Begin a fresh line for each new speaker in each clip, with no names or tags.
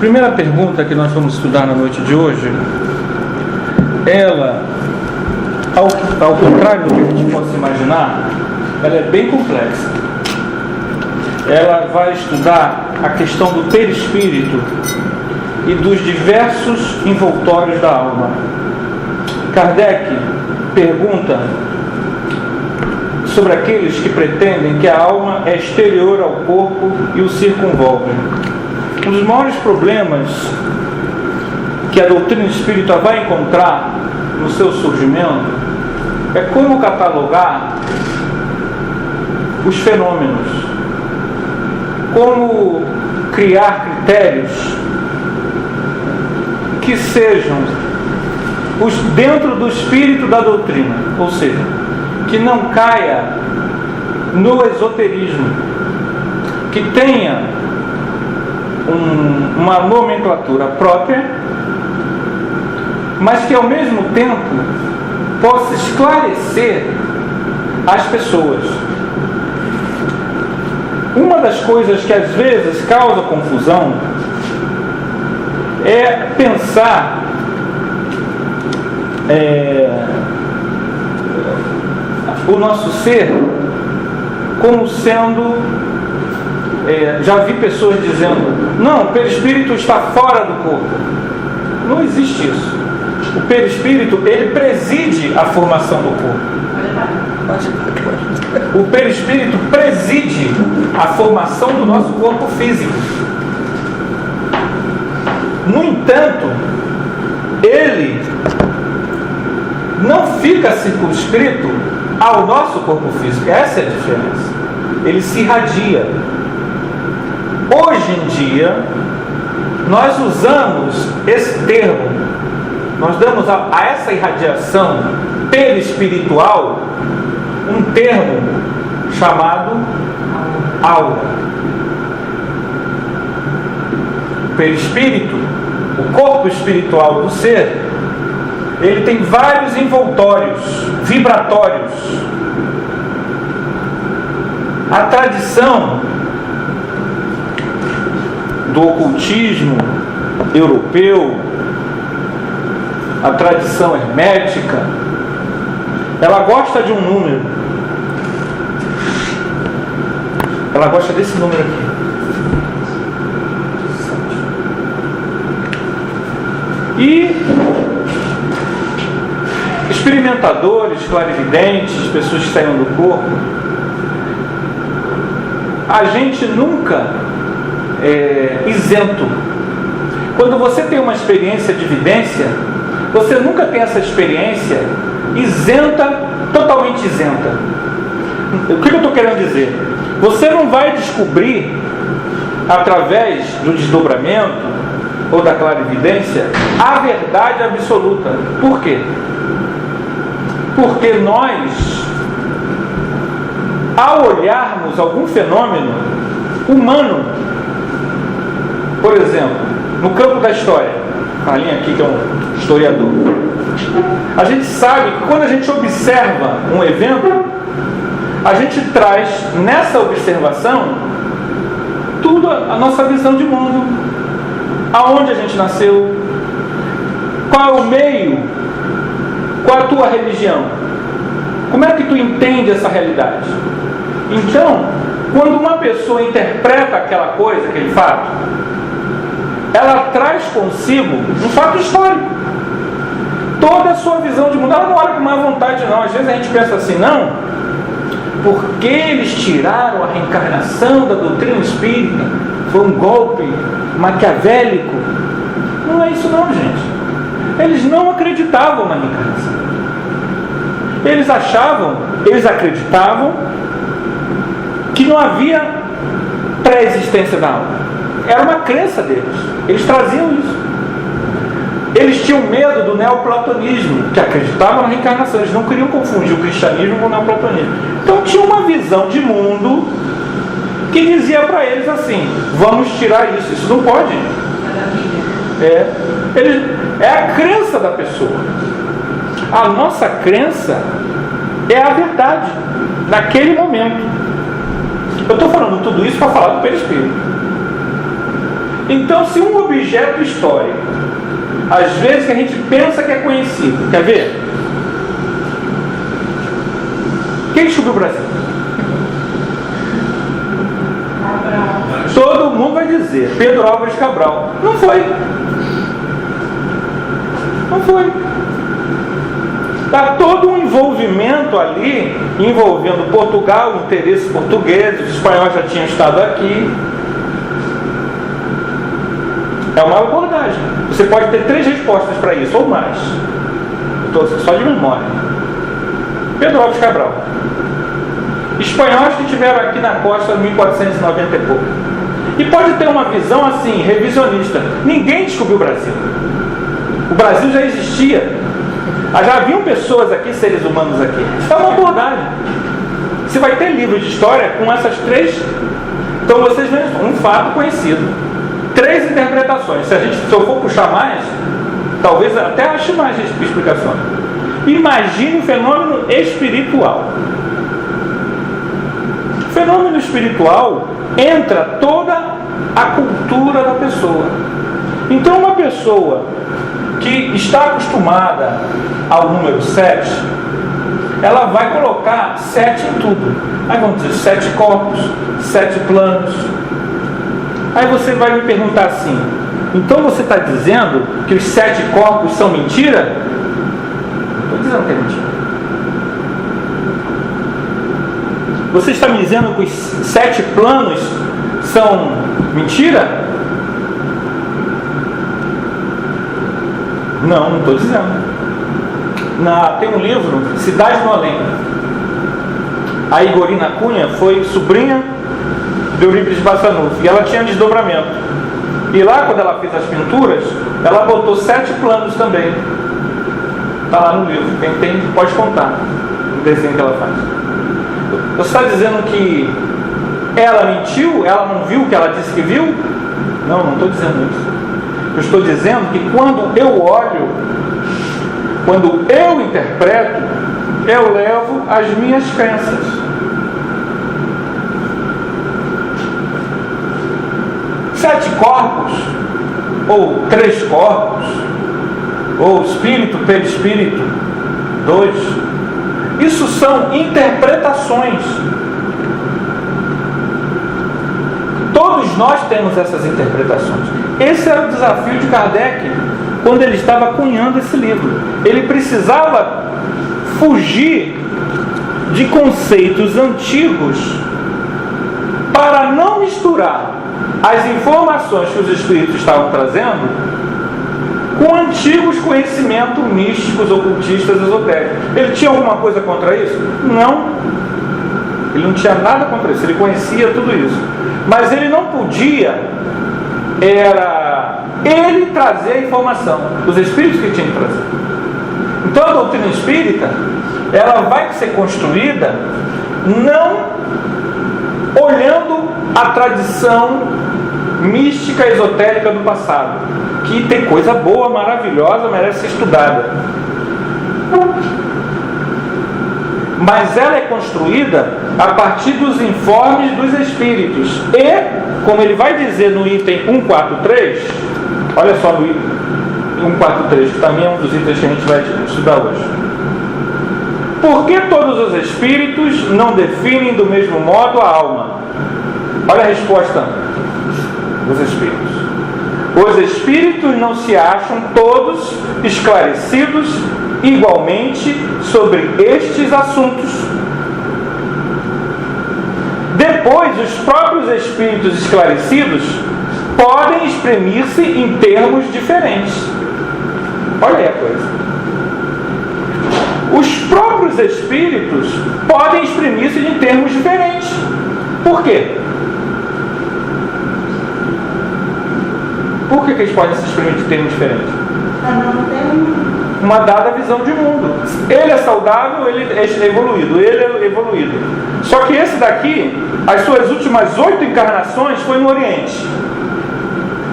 primeira pergunta que nós vamos estudar na noite de hoje, ela, ao contrário do que a gente possa imaginar, ela é bem complexa. Ela vai estudar a questão do perispírito e dos diversos envoltórios da alma. Kardec pergunta sobre aqueles que pretendem que a alma é exterior ao corpo e o circunvolve. Um dos maiores problemas que a doutrina espírita vai encontrar no seu surgimento é como catalogar os fenômenos, como criar critérios que sejam os dentro do espírito da doutrina, ou seja, que não caia no esoterismo, que tenha uma nomenclatura própria, mas que ao mesmo tempo possa esclarecer as pessoas. Uma das coisas que às vezes causa confusão é pensar o nosso ser como sendo, já vi pessoas dizendo, não, o perispírito está fora do corpo. Não existe isso. O perispírito, ele preside a formação do corpo. O perispírito preside a formação do nosso corpo físico. No entanto, ele não fica circunscrito ao nosso corpo físico. Essa é a diferença. Ele se irradia. Hoje em dia, nós usamos esse termo, nós damos a essa irradiação perispiritual um termo chamado aura. O perispírito, o corpo espiritual do ser, ele tem vários envoltórios vibratórios. A tradição do ocultismo europeu, a tradição hermética, ela gosta de um número. Ela gosta desse número aqui. E experimentadores, clarividentes, pessoas que saíram do corpo, a gente nunca é isento. Quando você tem uma experiência de vidência, você nunca tem essa experiência isenta, totalmente isenta. O que eu estou querendo dizer? Você não vai descobrir, através do desdobramento ou da clarividência, a verdade absoluta. Por quê? Porque nós, ao olharmos algum fenômeno humano, por exemplo, no campo da história, a linha aqui que é um historiador, a gente sabe que quando a gente observa um evento, a gente traz nessa observação tudo a nossa visão de mundo, aonde a gente nasceu, qual é o meio, qual é a tua religião, como é que tu entende essa realidade. Então, quando uma pessoa interpreta aquela coisa, aquele fato, ela traz consigo um fato histórico, toda a sua visão de mundo. Ela não olha com má vontade, não. Às vezes a gente pensa assim, não, porque eles tiraram a reencarnação da doutrina espírita, foi um golpe maquiavélico. Não é isso não, gente. Eles não acreditavam na reencarnação. Eles acreditavam que não havia pré-existência da alma. Era uma crença deles. Eles traziam isso. Eles tinham medo do neoplatonismo, que acreditavam na reencarnação. Eles não queriam confundir o cristianismo com o neoplatonismo. Então tinha uma visão de mundo que dizia para eles assim, vamos tirar isso. Isso não pode. É a crença da pessoa. A nossa crença é a verdade naquele momento. Eu estou falando tudo isso para falar do perispírito. Então, se um objeto histórico, às vezes que a gente pensa que é conhecido, quer ver? Quem descobriu o Brasil? Todo mundo vai dizer Pedro Álvares Cabral. Não foi. Não foi. Está todo um envolvimento ali, envolvendo Portugal, interesses portugueses, os espanhóis já tinham estado aqui. É uma abordagem. Você pode ter 3 respostas para isso, ou mais. Estou só de memória. Pedro Álvares Cabral. Espanhóis que estiveram aqui na costa em 1490 e pouco. E pode ter uma visão assim, revisionista. Ninguém descobriu o Brasil. O Brasil já existia. Já haviam pessoas aqui, seres humanos aqui. Isso é uma abordagem. Você vai ter livro de história com essas 3. Então vocês veem um fato conhecido. 3 interpretações. Se eu for puxar mais, talvez até ache mais explicações. Imagine o fenômeno espiritual. O fenômeno espiritual entra toda a cultura da pessoa. Então uma pessoa que está acostumada ao número 7, ela vai colocar 7 em tudo. Aí vamos dizer 7 corpos, 7 planos. Aí você vai me perguntar assim: então você está dizendo que os 7 corpos são mentira? Não estou dizendo que é mentira. Você está me dizendo que os 7 planos são mentira? Não estou dizendo. Tem um livro, Cidade no Além. A Igorina Cunha foi sobrinha de Eurípides Bassanufo, e ela tinha desdobramento. E lá, quando ela fez as pinturas, ela botou 7 planos também. Está lá no livro. Quem tem pode contar o desenho que ela faz. Você está dizendo que ela mentiu? Ela não viu o que ela disse que viu? Não estou dizendo isso. Eu estou dizendo que quando eu olho, quando eu interpreto, eu levo as minhas crenças. Sete corpos, ou 3 corpos, ou espírito, perispírito, 2. Isso são interpretações. Todos nós temos essas interpretações. Esse era o desafio de Kardec quando ele estava cunhando esse livro. Ele precisava fugir de conceitos antigos para não misturar as informações que os espíritos estavam trazendo com antigos conhecimentos místicos, ocultistas, esotéricos. Ele tinha alguma coisa contra isso? Não. Ele não tinha nada contra isso. Ele conhecia tudo isso. Mas ele não podia, era ele trazer a informação. Os espíritos que tinham que trazer. Então a doutrina espírita, ela vai ser construída não olhando a tradição mística, esotérica do passado, que tem coisa boa, maravilhosa, merece ser estudada. Mas ela é construída a partir dos informes dos espíritos. E, como ele vai dizer no item 143, olha só no item 143, que também é um dos itens que a gente vai estudar hoje. Por que todos os espíritos não definem do mesmo modo a alma? Olha a resposta dos espíritos. Os espíritos não se acham todos esclarecidos igualmente sobre estes assuntos. Depois, os próprios espíritos esclarecidos podem exprimir-se em termos diferentes. Olha aí a coisa. Os próprios espíritos podem exprimir-se em termos diferentes. Por quê? Por que eles podem se exprimir de termos diferentes? Uma dada visão de mundo. Ele é saudável, ele é evoluído. Ele é evoluído. Só que esse daqui, as suas últimas 8 encarnações foi no Oriente.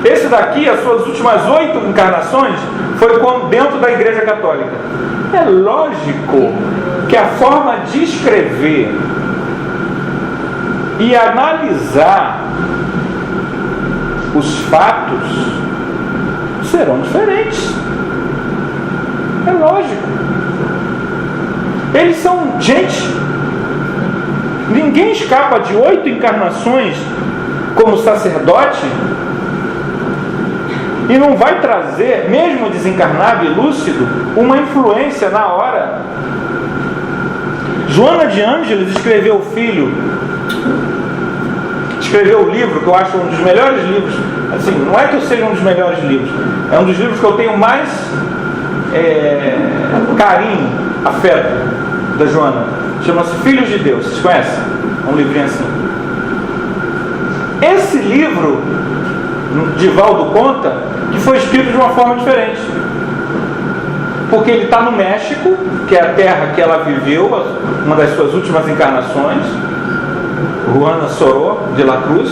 Esse daqui, as suas últimas 8 encarnações foi dentro da Igreja Católica. É lógico que a forma de escrever e analisar os fatos serão diferentes. É lógico. Eles são gente. Ninguém escapa de 8 encarnações como sacerdote e não vai trazer, mesmo desencarnado e lúcido, uma influência na hora. Joana de Ângeles escreveu o livro que eu acho um dos melhores livros. Assim, não é que eu seja um dos melhores livros, é um dos livros que eu tenho mais carinho, afeto, da Joana. Chama-se Filhos de Deus. Vocês conhecem? É um livrinho assim. Esse livro, Divaldo conta que foi escrito de uma forma diferente, porque ele está no México, que é a terra que ela viveu, uma das suas últimas encarnações. Juana Soró de la Cruz,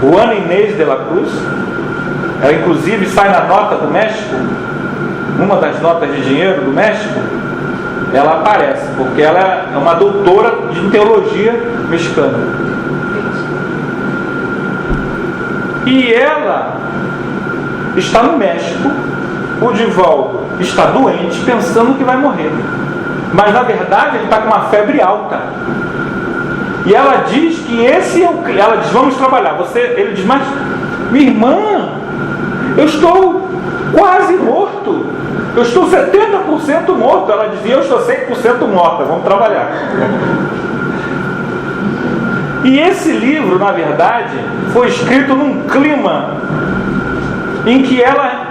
Juana Inês de la Cruz. Ela inclusive sai na nota do México, uma das notas de dinheiro do México, ela aparece, porque ela é uma doutora de teologia mexicana. E ela está no México, o Divaldo está doente, pensando que vai morrer. Mas na verdade ele está com uma febre alta. E ela diz que esse é o... Ela diz, vamos trabalhar. Ele diz, mas minha irmã, eu estou quase morto. Eu estou 70% morto. Ela dizia, eu estou 100% morta, vamos trabalhar. E esse livro, na verdade, foi escrito num clima em que ela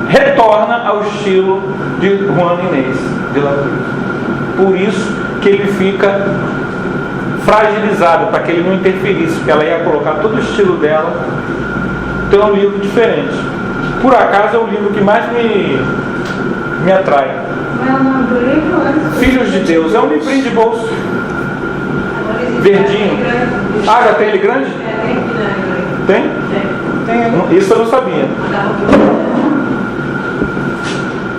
retorna ao estilo de Juana Inês de la Cruz. Por isso que ele fica fragilizado, para que ele não interferisse, porque ela ia colocar todo o estilo dela. Então é um livro diferente. Por acaso é o livro que mais me atrai. Filhos de Deus. É um livrinho de bolso, verdinho. Ah, já tem ele grande? Tem? Tem. Isso eu não sabia.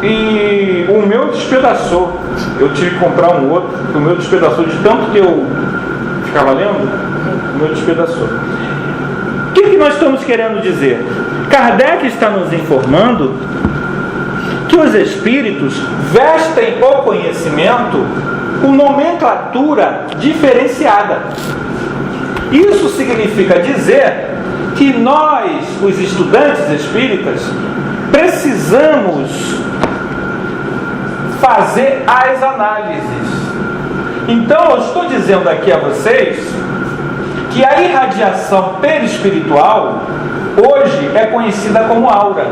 E o meu despedaçou. Eu tive que comprar um outro. O meu despedaçou de tanto que eu ficava lendo. O meu despedaçou. O que nós estamos querendo dizer? Kardec está nos informando que os espíritos vestem o conhecimento com nomenclatura diferenciada. Isso significa dizer que nós, os estudantes espíritas, precisamos fazer as análises. Então eu estou dizendo aqui a vocês que a irradiação perispiritual hoje é conhecida como aura.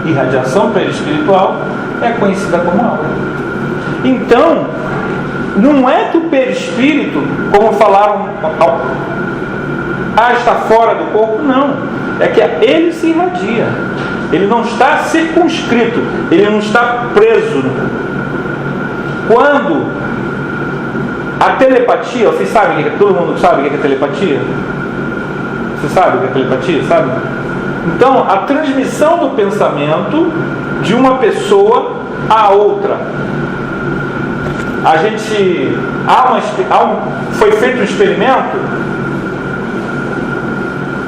Irradiação perispiritual é conhecida como aura. Então, não é que o perispírito, como falaram, está fora do corpo, não. É que ele se irradia. Ele não está circunscrito, ele não está preso. Quando a telepatia, vocês sabem, todo mundo sabe o que é telepatia? Você sabe o que é telepatia? Sabe? Então, a transmissão do pensamento de uma pessoa a outra. Foi feito um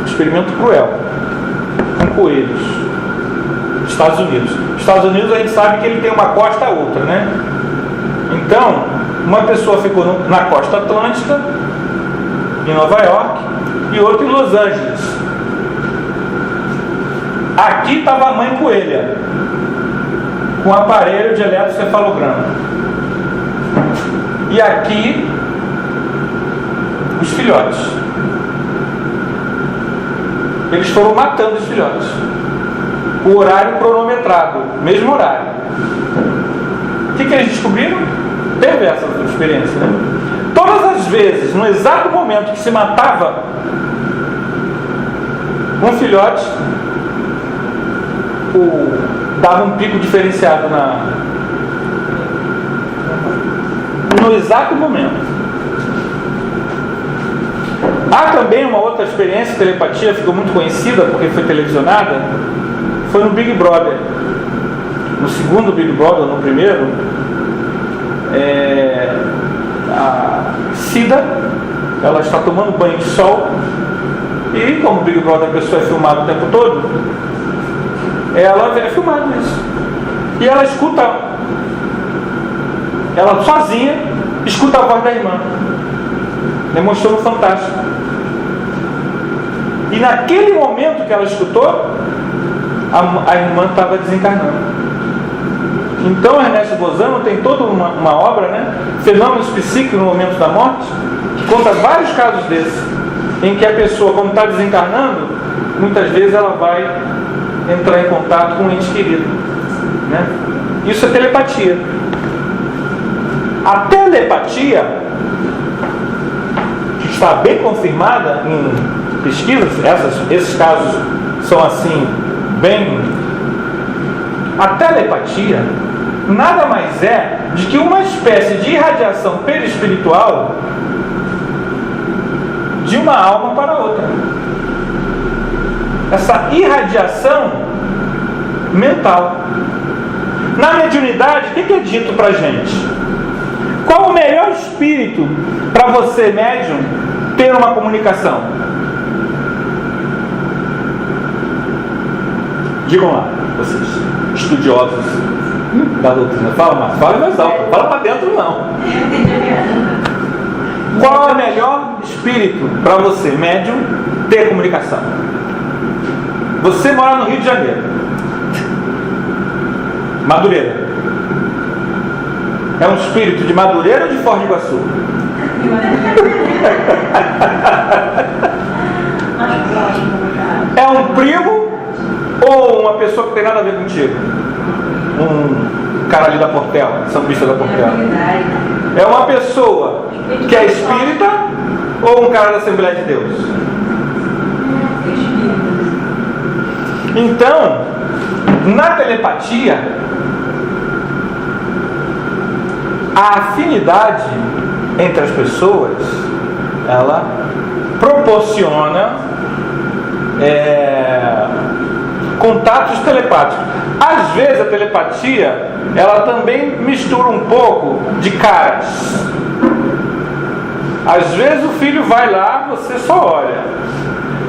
experimento cruel, com coelhos, Estados Unidos. Estados Unidos a gente sabe que ele tem uma costa a outra, né? Então, uma pessoa ficou na costa atlântica, em Nova York, e outra em Los Angeles. Aqui estava a mãe coelha, com um aparelho de eletrocefalograma. E aqui, os filhotes. Eles foram matando os filhotes. O horário cronometrado, mesmo horário. O que eles descobriram? Teve essa experiência, né? Todas as vezes, no exato momento que se matava um filhote, dava um pico diferenciado no exato momento. Há também uma outra experiência, telepatia, ficou muito conhecida porque foi televisionada, foi no Big Brother. No segundo Big Brother, no primeiro, a Cida ela está tomando banho de sol, e como o Big Brother, a pessoa é filmada o tempo todo, ela é filmada isso. E ela escuta, ela sozinha escuta a voz da irmã. Demonstrou no Fantástico. E naquele momento que ela escutou, a irmã estava desencarnando. Então Ernesto Bozano tem toda uma obra, né? Fenômenos psíquicos no momento da morte, que conta vários casos desses, em que a pessoa, quando está desencarnando, muitas vezes ela vai entrar em contato com um ente querido, né? Isso é telepatia. A telepatia, que está bem confirmada em pesquisas, esses casos são assim, bem... A telepatia nada mais é de que uma espécie de irradiação perispiritual de uma alma para outra. Essa irradiação mental. Na mediunidade, o que é dito para a gente? Qual o melhor espírito para você, médium, ter uma comunicação? Digam lá, vocês, estudiosos da doutrina. Fala mais, fala mais alto, fala para dentro não. Qual é o melhor espírito para você, médium, ter comunicação? Você mora no Rio de Janeiro, Madureira. É um espírito de Madureira ou de Foz do Iguaçu? É um primo ou uma pessoa que tem nada a ver contigo? Um cara ali da Portela, São Cristo da Portela. É uma pessoa que é espírita ou um cara da Assembleia de Deus? Então, na telepatia, a afinidade entre as pessoas, ela proporciona contatos telepáticos. Às vezes a telepatia, ela também mistura um pouco de caras. Às vezes o filho vai lá, você só olha.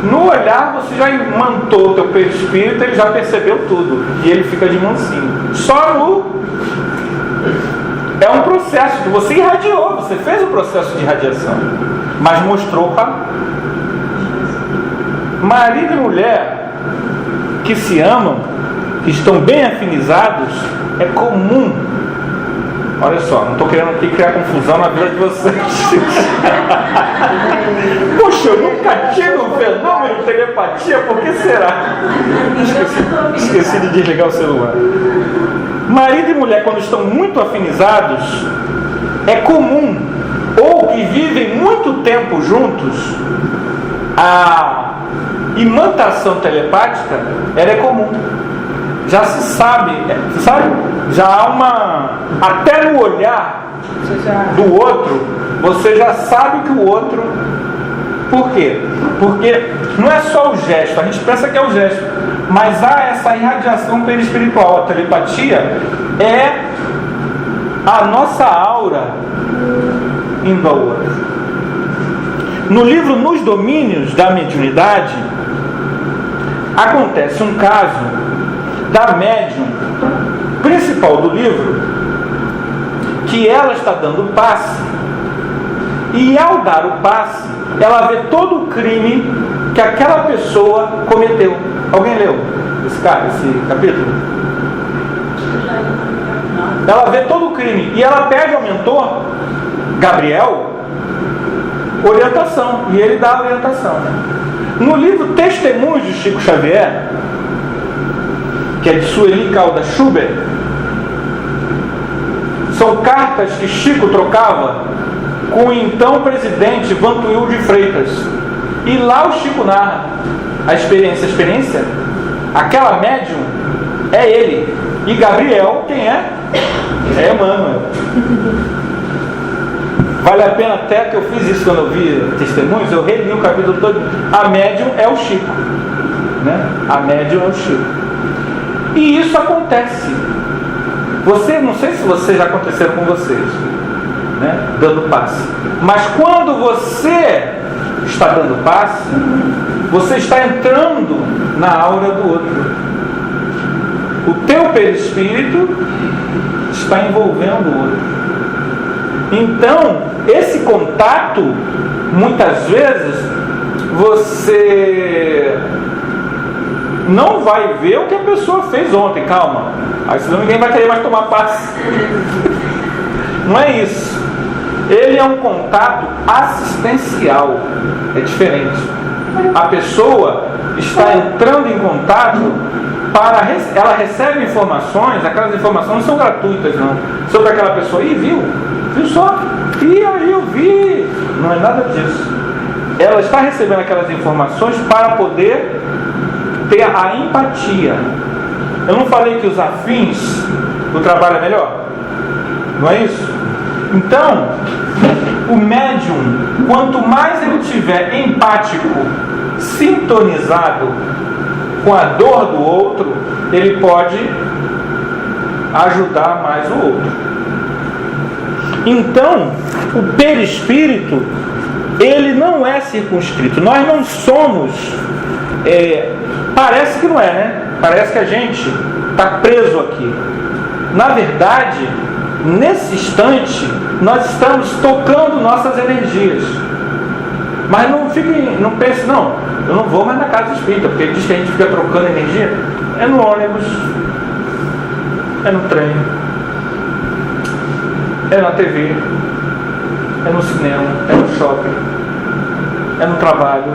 No olhar você já imantou o teu perispírito, ele já percebeu tudo. E ele fica de mansinho. Só no... É um processo que você irradiou, você fez o processo de irradiação, mas mostrou para marido e mulher que se amam, que estão bem afinizados. É comum, olha só, não estou querendo aqui criar confusão na vida de vocês. Poxa, eu nunca tive um fenômeno de telepatia, por que será? Esqueci de desligar o celular. Marido e mulher, quando estão muito afinizados, é comum, ou que vivem muito tempo juntos, a imantação telepática, ela é comum. Já se sabe, já há uma... Até no olhar do outro, você já sabe que o outro... Por quê? Porque não é só o gesto, a gente pensa que é o gesto, mas há essa irradiação perispiritual. A telepatia é a nossa aura indo ao outro. No livro Nos Domínios da Mediunidade, acontece um caso da médium principal do livro, que ela está dando o passe, e ao dar o passe, ela vê todo o crime que aquela pessoa cometeu. Alguém leu esse capítulo? Ela vê todo o crime e ela pede ao mentor Gabriel orientação, e ele dá a orientação. No livro Testemunhos de Chico Xavier, que é de Sueli Calda Schubert, são cartas que Chico trocava com o então presidente Vantuil de Freitas. E lá o Chico narra a experiência. A experiência, aquela médium é ele. E Gabriel, quem é? É Emmanuel. Vale a pena até, que eu fiz isso quando eu vi Testemunhos, eu reli o capítulo todo. A médium é o Chico, né? A médium é o Chico. E isso acontece. Não sei se vocês já aconteceram com vocês. né, dando passe. Mas quando você está dando passe, você está entrando na aura do outro. O teu perispírito está envolvendo o outro. Então, esse contato, muitas vezes, você não vai ver o que a pessoa fez ontem. Calma, aí senão ninguém vai querer mais tomar passe. Não é isso. Ele é um contato assistencial. É diferente. A pessoa está entrando em contato para... Ela recebe informações, aquelas informações não são gratuitas, não. Sobre aquela pessoa. Ih, viu? Viu só? Ih, aí eu vi. Não é nada disso. Ela está recebendo aquelas informações para poder ter a empatia. Eu não falei que os afins do trabalho é melhor? Não é isso? Então, o médium, quanto mais ele estiver empático, sintonizado com a dor do outro, ele pode ajudar mais o outro. Então, o perispírito, ele não é circunscrito. Nós não somos... parece que não é, né? Parece que a gente está preso aqui. Na verdade, nesse instante, nós estamos tocando nossas energias. Mas não pense, não, eu não vou mais na casa espírita, porque diz que a gente fica trocando energia. É no ônibus, é no trem, é na TV, é no cinema, é no shopping, é no trabalho.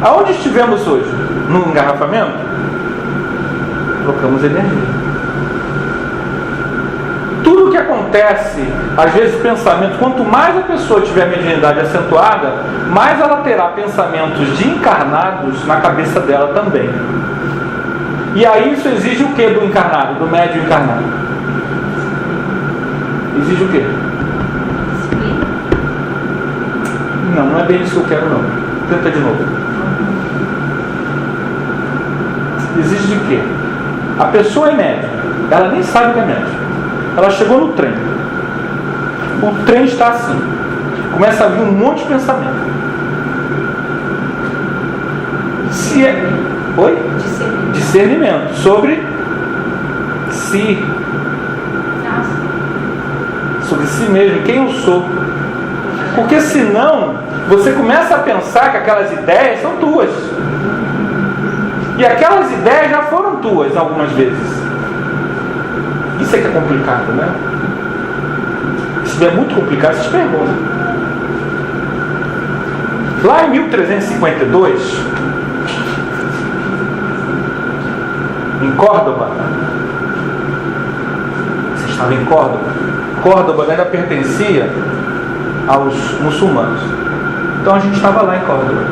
Aonde estivemos hoje? No engarrafamento? Trocamos energia. Tudo o que acontece, às vezes pensamento, quanto mais a pessoa tiver a mediunidade acentuada, mais ela terá pensamentos de encarnados na cabeça dela também. E aí isso exige o que do encarnado, do médium encarnado? Exige o quê? Não é bem isso que eu quero, não. Tenta de novo. Exige de quê? A pessoa é médium, ela nem sabe que é médium. Ela chegou no trem. O trem está assim. Começa a vir um monte de pensamento. Se é... Oi? Discernimento. Sobre si. Sobre si mesmo. Quem eu sou. Porque senão, você começa a pensar que aquelas ideias são tuas. E aquelas ideias já foram tuas algumas vezes. Isso é que é complicado, né? Se é muito complicado, vocês perguntam. Lá em 1352, em Córdoba, você estava em Córdoba? Córdoba ainda pertencia aos muçulmanos. Então a gente estava lá em Córdoba.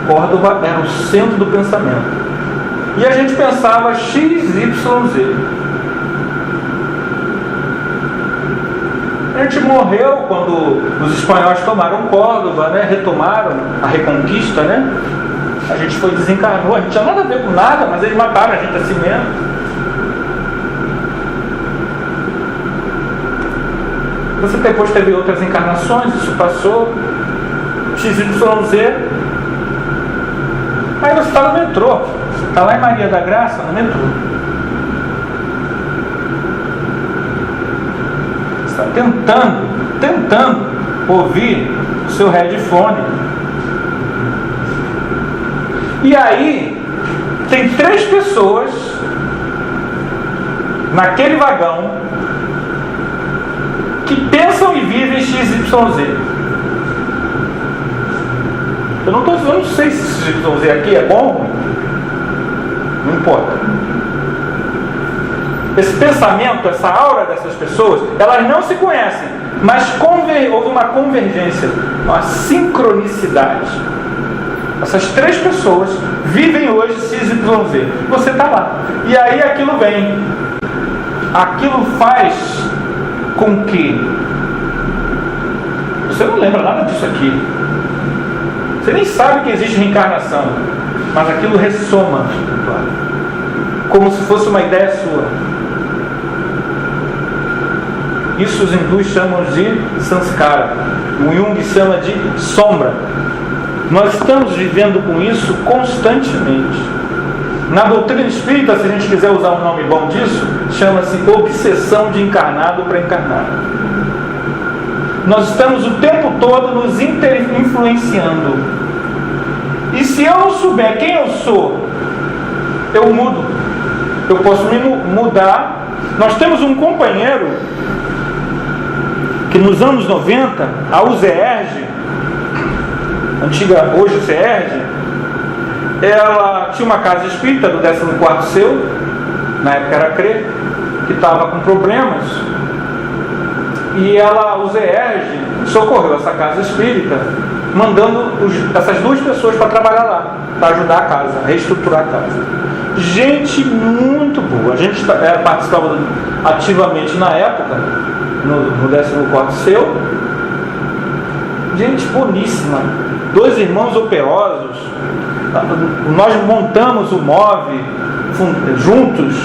Córdoba era o centro do pensamento. E a gente pensava XYZ. A gente morreu quando os espanhóis tomaram Córdoba, né? Retomaram a reconquista, né? A gente foi desencarnou, a gente tinha nada a ver com nada, mas eles mataram a gente assim mesmo. Você depois teve outras encarnações, isso passou, XYZ. Aí você está no metrô, está lá em Maria da Graça, no metrô. Está tentando ouvir o seu headphone. E aí tem 3 pessoas naquele vagão que pensam e vivem XYZ. Eu não sei se XYZ aqui é bom, não importa. Esse pensamento, essa aura dessas pessoas, elas não se conhecem, mas houve uma convergência, uma sincronicidade. Essas 3 pessoas vivem hoje XYZ. Você está lá. E aí aquilo vem. Aquilo faz com que você não lembra nada disso aqui. Você nem sabe que existe reencarnação, mas aquilo ressoma, como se fosse uma ideia sua. Isso os hindus chamam de sanskara. O Jung chama de sombra. Nós estamos vivendo com isso constantemente. Na doutrina espírita, se a gente quiser usar um nome bom disso, chama-se obsessão de encarnado para encarnado. Nós estamos o tempo todo nos influenciando. E se eu não souber quem eu sou, eu mudo. Eu posso me mudar. Nós temos um companheiro que nos anos 90, a UZERJ, antiga, hoje CERJ, ela tinha uma casa espírita do 14º seu, na época era CRE, que estava com problemas, e ela, o UZERJ, socorreu essa casa espírita, mandando essas duas pessoas para trabalhar lá, para ajudar a casa, a reestruturar a casa. Gente muito boa. A gente participava ativamente na época, no 14º seu. Gente boníssima. 2 irmãos operosos. Nós montamos o MOV juntos.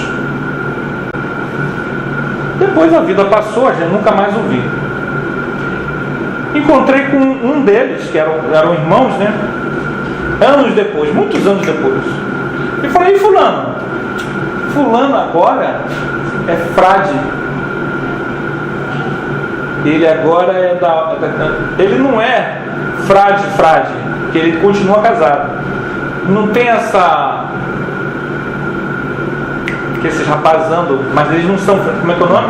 Depois a vida passou, a gente nunca mais ouviu. Encontrei com um deles, que eram irmãos, né? Anos depois, muitos anos depois. E falei, fulano? Fulano agora é frade. Ele agora é ele não é frade, que ele continua casado. Não tem essa... que esses rapazes andam, mas eles não são... Como é que é o nome?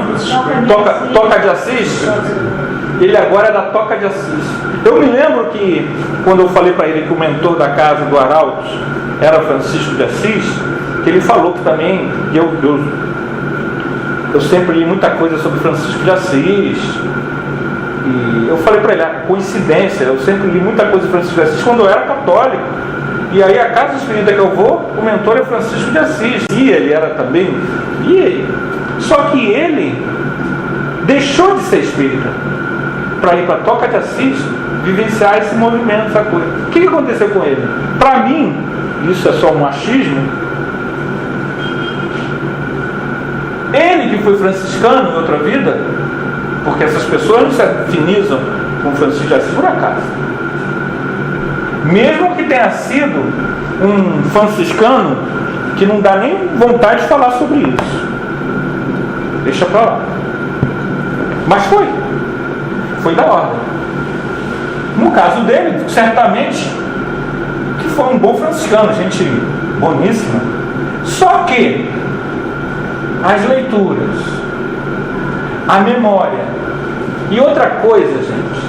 Toca de Assis. Ele agora é da Toca de Assis. Eu me lembro que, quando eu falei para ele que o mentor da casa do Arautos era Francisco de Assis, que ele falou que também, eu sempre li muita coisa sobre Francisco de Assis, e eu falei para ele, coincidência, eu sempre li muita coisa sobre Francisco de Assis quando eu era católico, e aí a casa espírita que eu vou, o mentor é Francisco de Assis, e ele era também, só que ele deixou de ser espírita, para ir para a Toca de Assis, vivenciar esse movimento, essa coisa. O que aconteceu com ele? Para mim, isso é só um machismo, ele que foi franciscano em outra vida, porque essas pessoas não se afinizam com Francisco de Assis por acaso. Mesmo que tenha sido um franciscano que não dá nem vontade de falar sobre isso. Deixa para lá. Mas foi da ordem. No caso dele, certamente que foi um bom franciscano, gente boníssima. Só que as leituras, a memória e outra coisa, gente,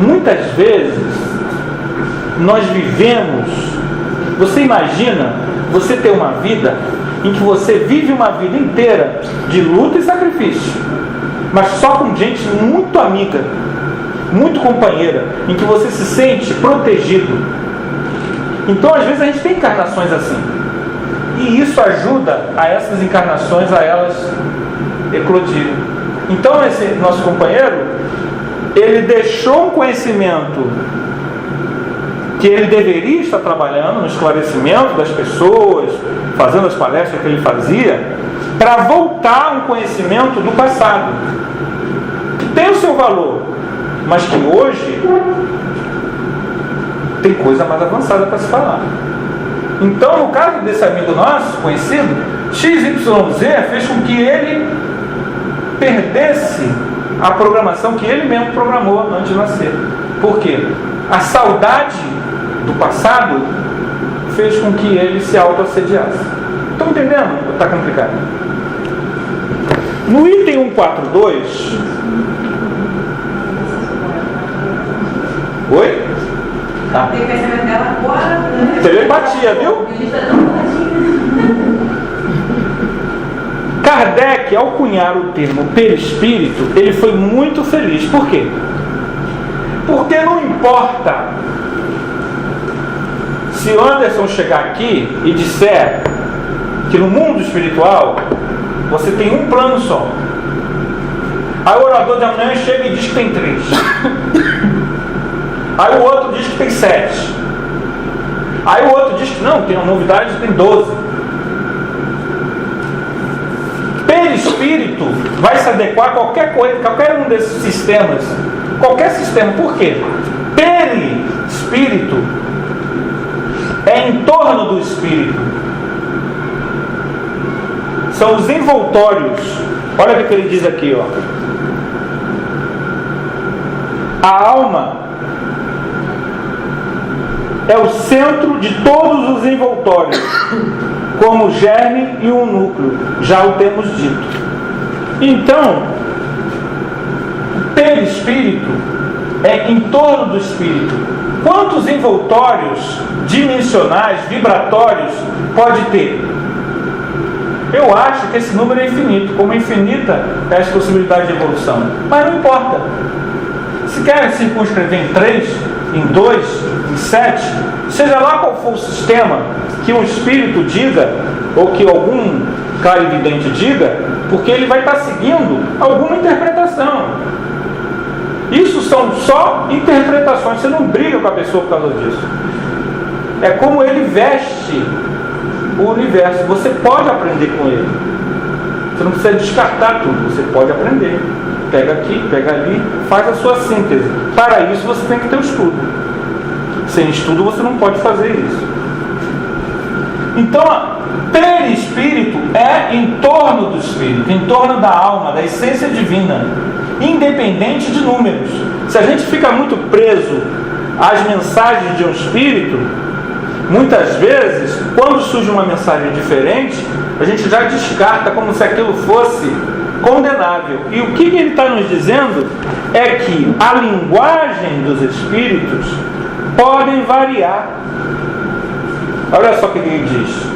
muitas vezes nós vivemos, você imagina você ter uma vida em que você vive uma vida inteira de luta e sacrifício, mas só com gente muito amiga, muito companheira, em que você se sente protegido. Então às vezes a gente tem encarnações assim, e isso ajuda a essas encarnações, a elas eclodirem. Então esse nosso companheiro, ele deixou um conhecimento que ele deveria estar trabalhando no esclarecimento das pessoas, fazendo as palestras que ele fazia, para voltar a um conhecimento do passado, que tem o seu valor, mas que hoje tem coisa mais avançada para se falar. Então, no caso desse amigo nosso, conhecido, XYZ fez com que ele perdesse a programação que ele mesmo programou antes de nascer. Por quê? A saudade do passado fez com que ele se auto-assediasse. Estão entendendo? Está complicado. No item 142... Oi? Tá. Telepatia, viu? Kardec, ao cunhar o termo perispírito, ele foi muito feliz. Por quê? Porque não importa se o Anderson chegar aqui e disser que no mundo espiritual você tem um plano só. Aí o orador de amanhã chega e diz que tem 3. Aí o outro diz que tem 7. Aí o outro diz que não, tem uma novidade, tem 12. Perispírito espírito vai se adequar a qualquer coisa, qualquer um desses sistemas. Qualquer sistema. Por quê? Perispírito é em torno do espírito. São os envoltórios. Olha o que ele diz aqui, ó. A alma é o centro de todos os envoltórios, como o germe e o núcleo, já o temos dito. Então, o perispírito é em torno do espírito. Quantos envoltórios dimensionais, vibratórios, pode ter? Eu acho que esse número é infinito, como infinita é as possibilidades de evolução. Mas não importa. Se quer circunscrever em 3, em 2, em 7, seja lá qual for o sistema que um espírito diga, ou que algum clarividente diga, porque ele vai estar seguindo alguma interpretação. Isso são só interpretações, você não briga com a pessoa por causa disso. É como ele veste o universo. Você pode aprender com ele. Você não precisa descartar tudo, você pode aprender. Pega aqui, pega ali, faz a sua síntese. Para isso você tem que ter o estudo. Sem estudo você não pode fazer isso. Então, perispírito é em torno do espírito, em torno da alma, da essência divina, independente de números. Se a gente fica muito preso às mensagens de um espírito, muitas vezes, quando surge uma mensagem diferente, a gente já descarta como se aquilo fosse condenável. E o que ele está nos dizendo é que a linguagem dos espíritos podem variar. Olha só o que ele diz.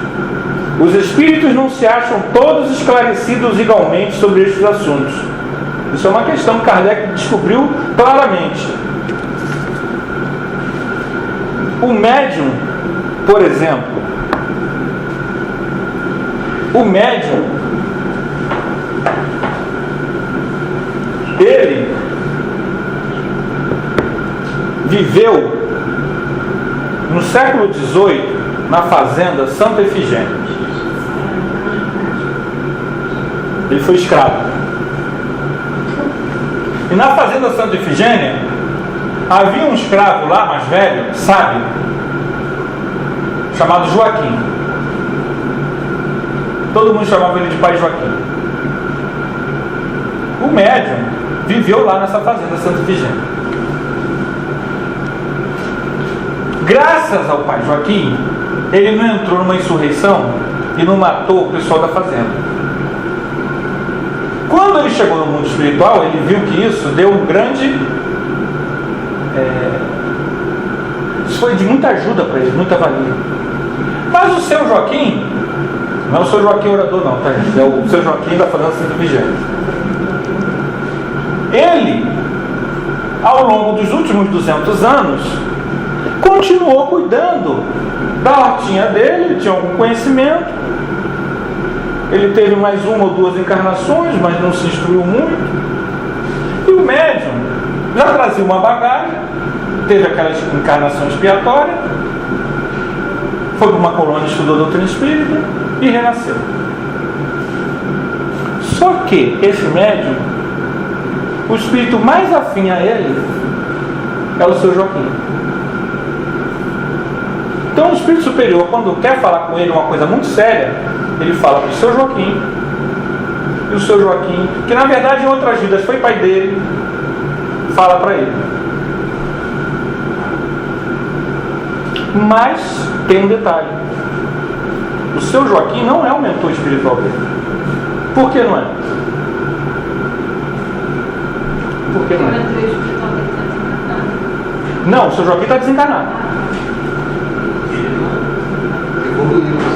Os espíritos não se acham todos esclarecidos igualmente sobre estes assuntos. Isso é uma questão que Kardec descobriu claramente. O médium, por exemplo, o médium, ele viveu no século XVIII na fazenda Santa Efigênia. Ele foi escravo. E na fazenda Santa Efigênia havia um escravo lá, mais velho, sábio, chamado Joaquim. Todo mundo chamava ele de Pai Joaquim. O médium viveu lá nessa fazenda Santa Efigênia. Graças ao Pai Joaquim, ele não entrou numa insurreição e não matou o pessoal da fazenda. Quando ele chegou no mundo espiritual, ele viu que isso deu um grande... Isso foi de muita ajuda para ele, muita valia. Mas o seu Joaquim, não é o seu Joaquim orador não, tá gente? É o seu Joaquim da fazenda Santa Efigênia. Ele, ao longo dos últimos 200 anos, continuou cuidando da hortinha dele, ele tinha algum conhecimento, ele teve mais uma ou duas encarnações, mas não se instruiu muito, e o médium já trazia uma bagagem, teve aquela encarnação expiatória, foi para uma colônia, estudou doutrina espírita e renasceu. Só que esse médium, o espírito mais afim a ele é o seu Joaquim. Então o espírito superior, quando quer falar com ele uma coisa muito séria, ele fala para o seu Joaquim, e o seu Joaquim, que na verdade em outras vidas foi pai dele, fala para ele. Mas tem um detalhe: o seu Joaquim não é o mentor espiritual dele. Por que não é? Por que não é? Não, o seu Joaquim está desencarnado.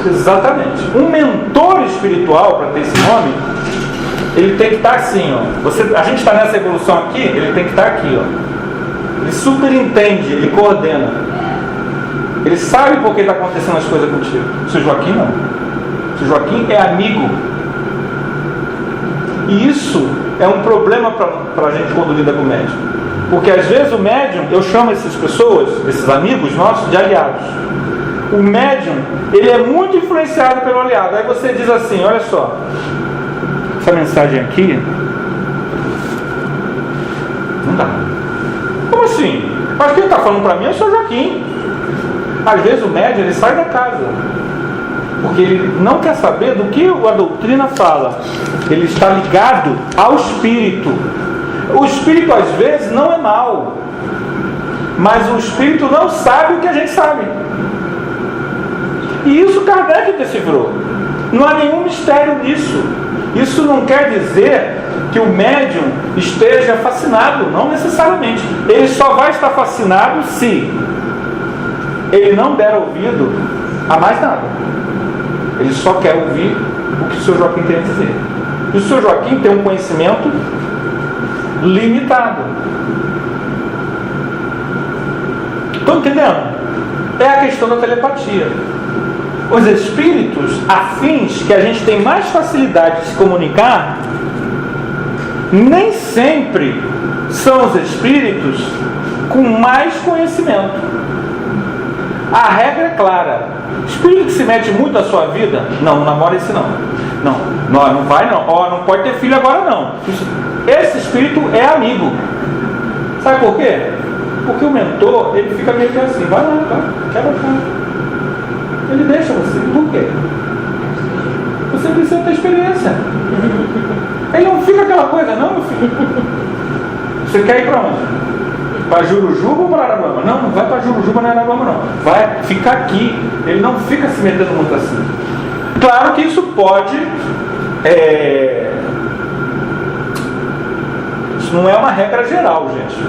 Exatamente. Um mentor espiritual, para ter esse nome, ele tem que estar assim, ó. A gente está nessa evolução aqui, ele tem que estar aqui, ó. Ele superintende, ele coordena. Ele sabe por que está acontecendo as coisas contigo. O seu Joaquim não. O seu Joaquim é amigo. E isso é um problema para a gente quando lida com o médium. Porque às vezes o médium, eu chamo essas pessoas, esses amigos nossos, de aliados. O médium, ele é muito influenciado pelo aliado. Aí você diz assim, olha só, essa mensagem aqui, não dá. Como assim? Mas quem está falando para mim é o Sr. Joaquim. Às vezes o médium ele sai da casa, porque ele não quer saber do que a doutrina fala. Ele está ligado ao espírito. O espírito às vezes não é mau, mas o espírito não sabe o que a gente sabe. E isso Kardec decifrou. Não há nenhum mistério nisso. Isso não quer dizer que o médium esteja fascinado, não necessariamente. Ele só vai estar fascinado se ele não der ouvido a mais nada. Ele só quer ouvir o que o Sr. Joaquim tem a dizer. E o Sr. Joaquim tem um conhecimento limitado. Estão entendendo? É a questão da telepatia. Os espíritos afins, que a gente tem mais facilidade de se comunicar, nem sempre são os espíritos com mais conhecimento. A regra é clara. Espírito que se mete muito na sua vida, não namora esse não. Não vai não. Não pode ter filho agora não. Esse espírito é amigo. Sabe por quê? Porque o mentor, ele fica meio que assim, vai lá, quebra a cara. Ele deixa você. Por quê? Você precisa ter experiência. Ele não fica aquela coisa, não, meu filho. Você quer ir para onde? Para Jurujuba ou para Araruama? Não vai para Jurujuba nem Araruama não. Vai ficar aqui. Ele não fica se metendo muito assim. Claro que isso pode... Isso não é uma regra geral, gente.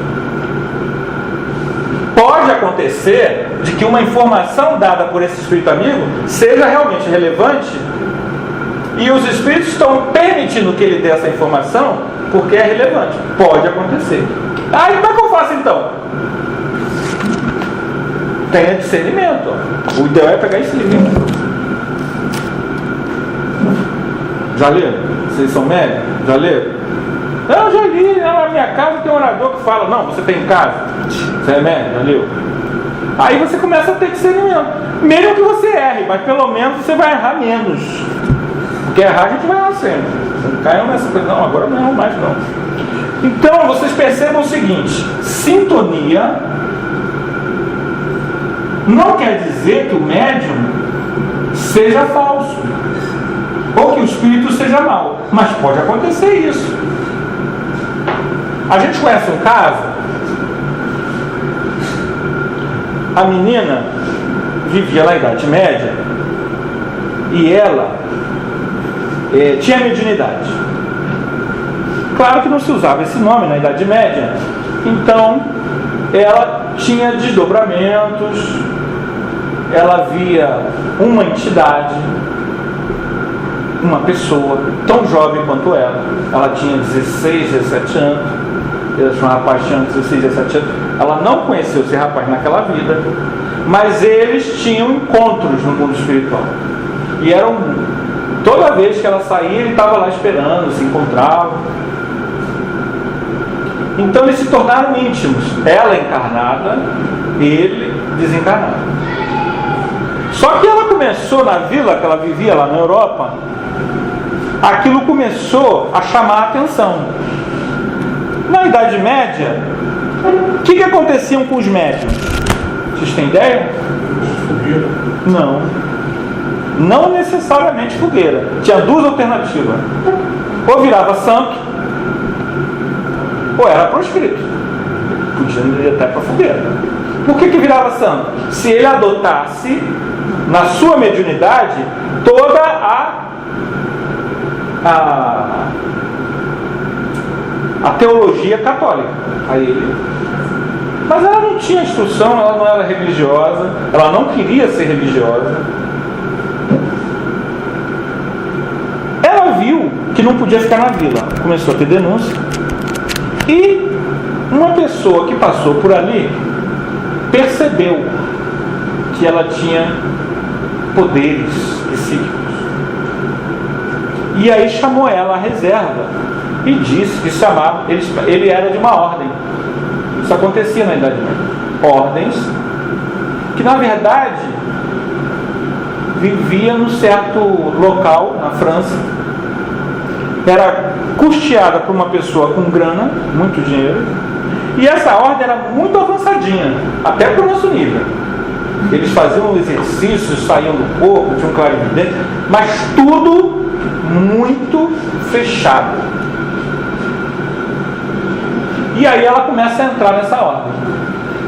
Pode acontecer de que uma informação dada por esse espírito amigo seja realmente relevante e os espíritos estão permitindo que ele dê essa informação porque é relevante. Pode acontecer. Aí como é que eu faço então? Tenha discernimento. O ideal é pegar esse livro. Já leram? Vocês são médicos? Já leram? Eu já li, na minha casa tem um orador que fala, não, você tem em casa? Você é médico? Já leu? Aí você começa a ter discernimento. Mesmo que você erre, mas pelo menos você vai errar menos. Porque errar a gente vai errar sempre. Não caiam nessa coisa, não, agora não erro mais não. Então vocês percebam o seguinte: sintonia não quer dizer que o médium seja falso ou que o espírito seja mau, mas pode acontecer isso. A gente conhece um caso. A menina vivia na Idade Média e ela tinha mediunidade. Claro que não se usava esse nome na Idade Média. Então ela tinha desdobramentos, ela via uma entidade, uma pessoa tão jovem quanto ela. Ela tinha 16, 17 anos. Um rapaz tinha 16, 17 anos. Ela não conheceu esse rapaz naquela vida, mas eles tinham encontros no mundo espiritual. E eram, toda vez que ela saía, ele estava lá esperando, se encontravam. Então eles se tornaram íntimos. Ela encarnada, ele desencarnado. Só que ela começou na vila que ela vivia lá na Europa, aquilo começou a chamar a atenção. Na Idade Média, o que aconteciam com os médiuns? Vocês têm ideia?
Fogueira.
Não necessariamente fogueira. Tinha duas alternativas. Ou virava santo, ou era proscrito. Podia ir até para fogueira. Por que virava santo? Se ele adotasse, na sua mediunidade, toda a teologia católica. Mas ela não tinha instrução, ela não era religiosa, ela não queria ser religiosa. Ela viu que não podia ficar na vila, começou a ter denúncia. E uma pessoa que passou por ali percebeu que ela tinha poderes psíquicos. E aí chamou ela à reserva e disse que chamava, ele era de uma ordem. Isso acontecia na Idade Média. Ordens que na verdade vivia num certo local na França era custeada por uma pessoa com grana, muito dinheiro, e essa ordem era muito avançadinha, até para o nosso nível. Eles faziam exercícios, saíam do corpo, tinham clarividente, mas tudo muito fechado. E aí ela começa a entrar nessa ordem.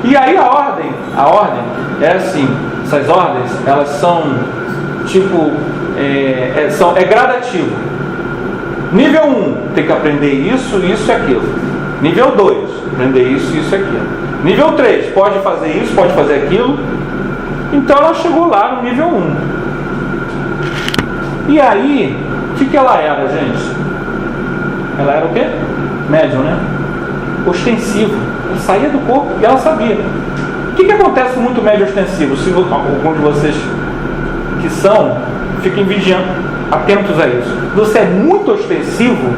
E aí a ordem é assim, essas ordens, elas são tipo, é gradativo. Nível 1, tem que aprender isso, isso e aquilo. Nível 2, aprender isso, isso e aquilo. Nível 3, pode fazer isso, pode fazer aquilo. Então ela chegou lá no nível 1. E aí, o que ela era, gente? Ela era o quê? Médium, né? Ostensivo. Ela saía do corpo e ela sabia. O que acontece com muito médium ostensivo? Se algum de vocês que são, fiquem vigiando, atentos a isso. Você é muito ostensivo,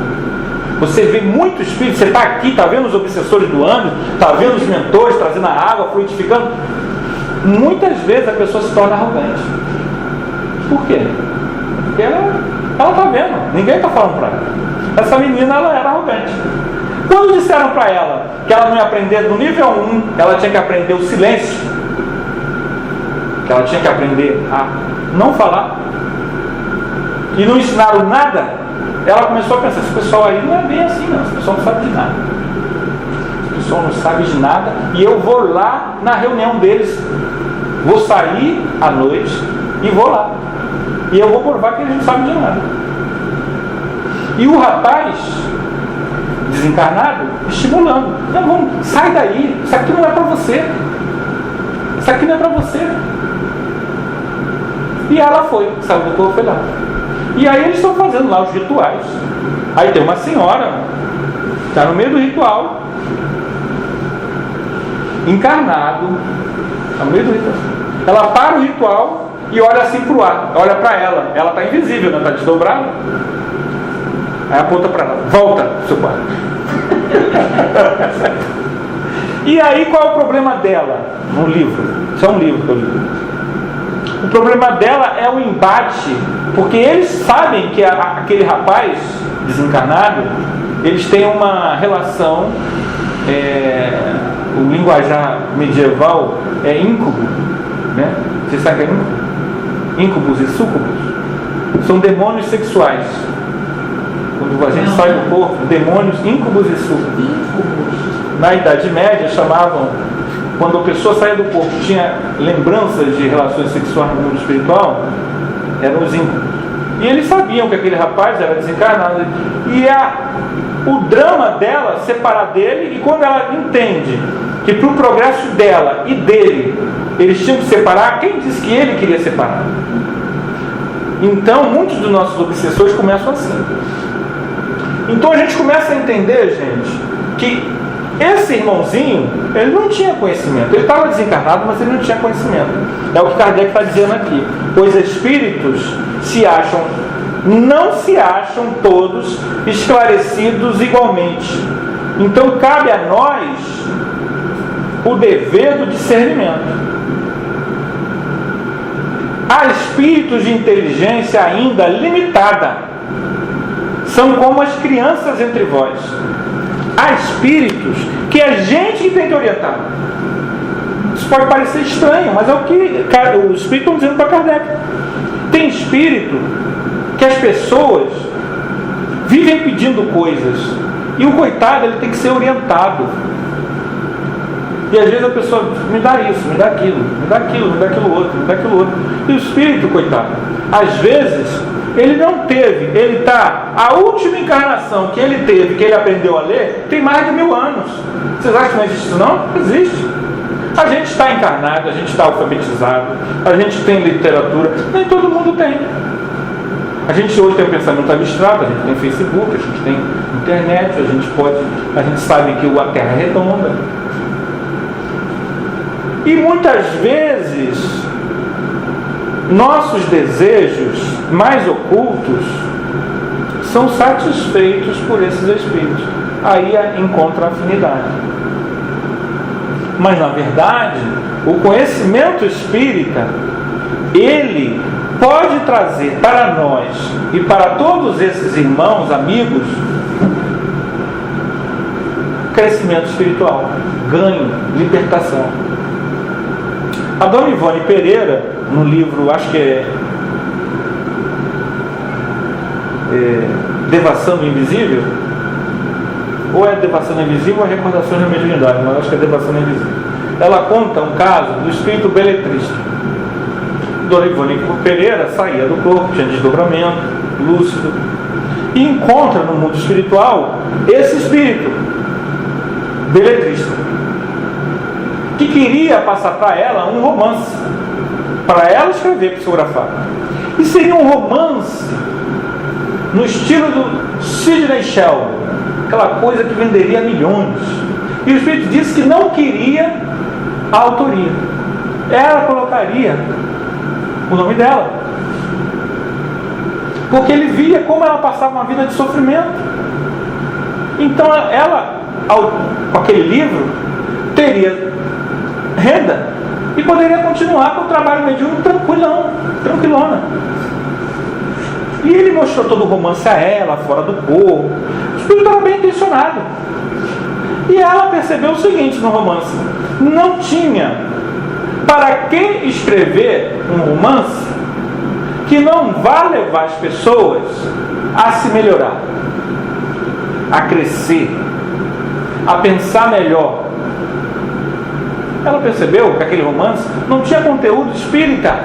você vê muito espírito, você está aqui, está vendo os obsessores do âmbito, está vendo os mentores trazendo a água, fluidificando. Muitas vezes a pessoa se torna arrogante. Por quê? Porque ela está vendo, ninguém está falando para ela. Essa menina, ela era arrogante. Quando disseram para ela que ela não ia aprender no nível 1, ela tinha que aprender o silêncio, que ela tinha que aprender a não falar, e não ensinaram nada, ela começou a pensar, esse pessoal aí não é bem assim não, esse pessoal não sabe de nada. Esse pessoal não sabe de nada, e eu vou lá na reunião deles, vou sair à noite e vou lá. E eu vou provar que eles não sabem de nada. E o rapaz desencarnado, estimulando. Não, vamos, sai daí, isso aqui não é para você. Isso aqui não é para você. E ela foi, saiu do corpo, foi lá. E aí eles estão fazendo lá os rituais. Aí tem uma senhora, está no meio do ritual, encarnado, está no meio do ritual. Ela para o ritual e olha assim para o ar, olha para ela. Ela está invisível, não está desdobrada. Aí aponta para ela, volta, seu pai. E aí qual é o problema dela? No livro, isso é um livro que eu li. O problema dela é o embate, porque eles sabem que aquele rapaz desencarnado, eles têm uma relação, o linguajar medieval é íncubo, né? Você sabe o que é íncubo? Íncubos e súcubos são demônios sexuais. Quando a gente sai do corpo, demônios íncubos e súcubos. Na Idade Média chamavam, quando a pessoa saía do corpo, tinha lembranças de relações sexuais no mundo espiritual, eram os íncubos. E eles sabiam que aquele rapaz era desencarnado. E o drama dela separar dele, e quando ela entende que para o progresso dela e dele eles tinham que separar, quem disse que ele queria separar? Então muitos dos nossos obsessores começam assim. Então a gente começa a entender, gente, que esse irmãozinho, ele não tinha conhecimento. Ele estava desencarnado, mas ele não tinha conhecimento. É o que Kardec está dizendo aqui. Os espíritos não se acham todos esclarecidos igualmente. Então cabe a nós o dever do discernimento. Há espíritos de inteligência ainda limitada. São como as crianças entre vós. Há espíritos que a gente que tem que orientar. Isso pode parecer estranho, mas é o que os espíritos estão dizendo para Kardec. Tem espírito que as pessoas vivem pedindo coisas e o coitado ele tem que ser orientado. E às vezes a pessoa me dá isso, me dá aquilo, me dá aquilo, me dá aquilo outro, me dá aquilo outro. E o espírito, coitado, às vezes ele não teve, ele está, a última encarnação que ele teve, que ele aprendeu a ler, tem mais de 1000 anos. Vocês acham que não existe isso? Não? Existe. A gente está encarnado, a gente está alfabetizado, a gente tem literatura, nem todo mundo tem. A gente hoje tem um pensamento abstrato, a gente tem Facebook, a gente tem internet, a gente sabe que a Terra é redonda. E muitas vezes nossos desejos mais ocultos são satisfeitos por esses espíritos. Aí encontra afinidade. Mas na verdade, o conhecimento espírita, ele pode trazer para nós e para todos esses irmãos, amigos, crescimento espiritual, ganho, libertação. A dona Ivone Pereira, no livro, acho que é Devassando o Invisível, ou é Devassando o Invisível ou é Recordações da Mediunidade, mas acho que é Devassando o Invisível. Ela conta um caso do espírito beletrista. Dona Ivone Pereira saía do corpo, tinha desdobramento, lúcido, e encontra no mundo espiritual esse espírito beletrista, que queria passar para ela um romance, para ela escrever, psicografar. E seria um romance no estilo do Sidney Sheldon, aquela coisa que venderia milhões. E o espírito disse que não queria a autoria. Ela colocaria o nome dela, porque ele via como ela passava uma vida de sofrimento. Então ela, com aquele livro, teria renda e poderia continuar com o trabalho mediúnico tranquilona. E ele mostrou todo o romance a ela, fora do corpo. O espírito era bem intencionado. E ela percebeu o seguinte no romance: não tinha para que escrever um romance que não vá levar as pessoas a se melhorar, a crescer, a pensar melhor. Ela percebeu que aquele romance não tinha conteúdo espírita.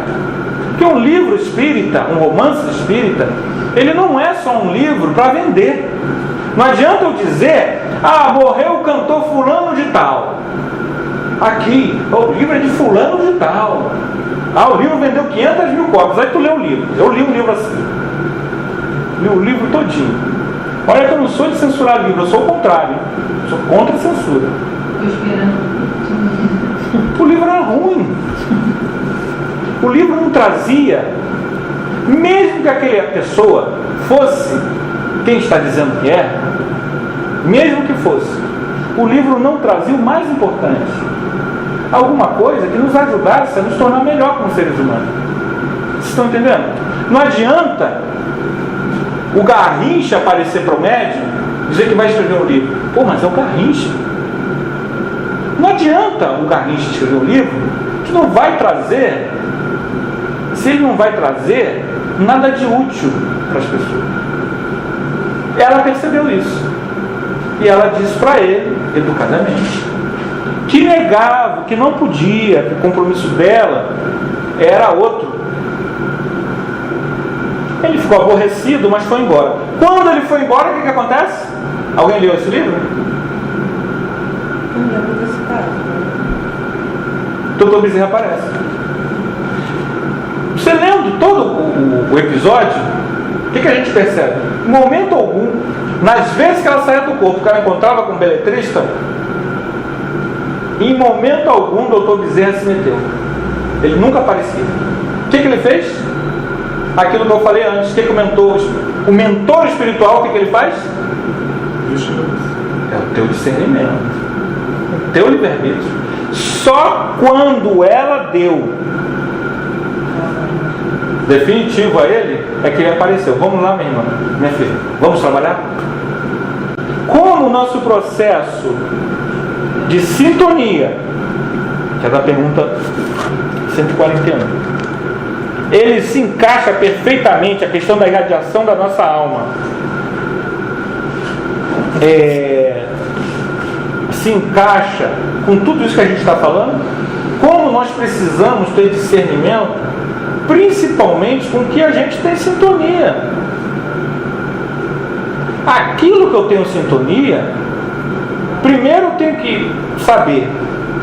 Porque um livro espírita, um romance espírita, ele não é só um livro para vender. Não adianta eu dizer: morreu o cantor fulano de tal. Aqui, o livro é de fulano de tal. O livro vendeu 500 mil cópias. Aí tu lê o livro. Eu li um livro assim. Li o livro todinho. Olha que eu não sou de censurar livro, eu sou o contrário. Eu sou contra a censura. O livro era ruim. O livro não trazia, mesmo que aquela pessoa fosse quem está dizendo que é, mesmo que fosse, o livro não trazia o mais importante: alguma coisa que nos ajudasse a nos tornar melhor como seres humanos. Vocês estão entendendo? Não adianta o Garrincha aparecer para o médium dizer que vai escrever um livro. Mas é o Garrincha. Não adianta o Garrincha escrever um livro que não vai trazer, se ele não vai trazer nada de útil para as pessoas. Ela percebeu isso. E ela disse para ele, educadamente, que negava, que não podia, que o compromisso dela era outro. Ele ficou aborrecido, mas foi embora. Quando ele foi embora, o que acontece? Alguém leu esse livro?
Não lembro desse caso.
Doutor Bezerra aparece. Você lendo todo o episódio, o que a gente percebe? Em momento algum, nas vezes que ela saía do corpo, que ela encontrava com o beletrista, em momento algum o doutor Bezerra se meteu. Ele nunca aparecia. O que ele fez? Aquilo que eu falei antes. O que o mentor espiritual, o que ele faz? É o teu discernimento, o teu livre-arbítrio. Só quando ela deu definitivo a ele é que ele apareceu. Vamos lá, minha irmã, minha filha, vamos trabalhar? Como o nosso processo de sintonia, que é da pergunta 141, ele se encaixa perfeitamente, a questão da irradiação da nossa alma se encaixa com tudo isso que a gente está falando. Como nós precisamos ter discernimento, principalmente com o que a gente tem sintonia. Aquilo que eu tenho sintonia, primeiro eu tenho que saber: